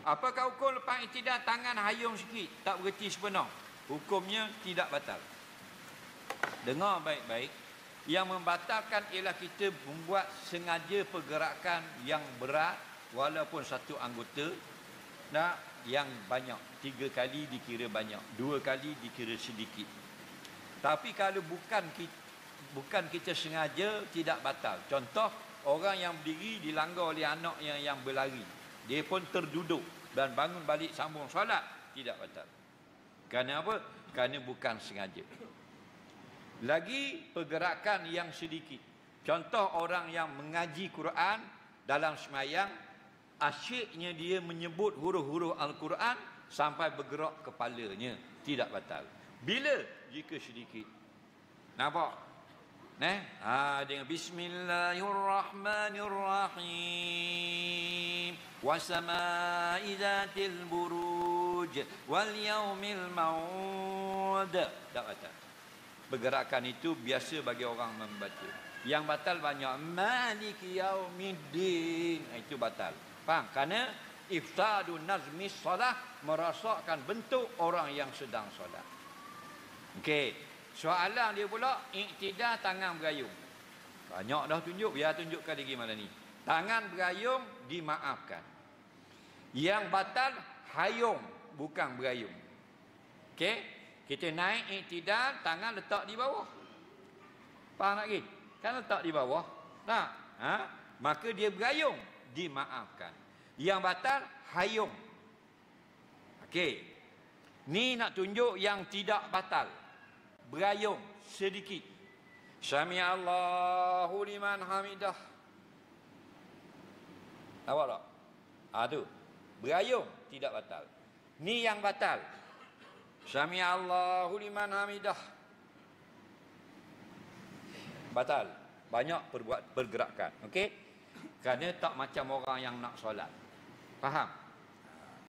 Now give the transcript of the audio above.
Apakah hukum lepas iktidal tangan hayung sikit, tak berhenti sepenuh? Hukumnya tidak batal. Dengar baik-baik. Yang membatalkan ialah kita membuat sengaja pergerakan yang berat walaupun satu anggota. Nah, yang banyak. 3 kali dikira banyak, 2 kali dikira sedikit. Tapi kalau bukan kita sengaja, tidak batal. Contoh, orang yang berdiri dilanggar oleh anak yang berlari. Dia pun terduduk dan bangun balik sambung solat, tidak batal. Kerana apa? Kerana bukan sengaja. Lagi pergerakan yang sedikit. Contoh orang yang mengaji Quran dalam semayang, asyiknya dia menyebut huruf-huruf Al-Quran sampai bergerak kepalanya, tidak batal. Bila? Jika sedikit. Nampak? Dengan Bismillahirrahmanirrahim wasama'i zatil buruj wal yaumil maw'ud. Tak batal. Pergerakan itu biasa bagi orang membaca. Yang batal banyak. Maliki yaumiddin, itu batal. Faham? Kerana ifsadun nazmi solah, merasakkan bentuk orang yang sedang solat. Okey. Soalan dia pula, iktidal tangan berayung. Banyak dah tunjuk, biar tunjukkan lagi malam ni. Tangan berayung dimaafkan. Yang batal hayung, bukan berayung. Okey? Kita naik iktidal, tangan letak di bawah. Faham lagi? Kan letak di bawah. Tak? Maka dia berayung, dimaafkan. Yang batal hayung. Okey. Ni nak tunjuk yang tidak batal. Berayung sedikit. Sami Allahu liman hamidah. Nampak tak? Tu. Berayung tidak batal. Ni yang batal. Sami Allahu liman hamidah. Batal. Banyak pergerakan. Okey? Kerana tak macam orang yang nak solat. Faham?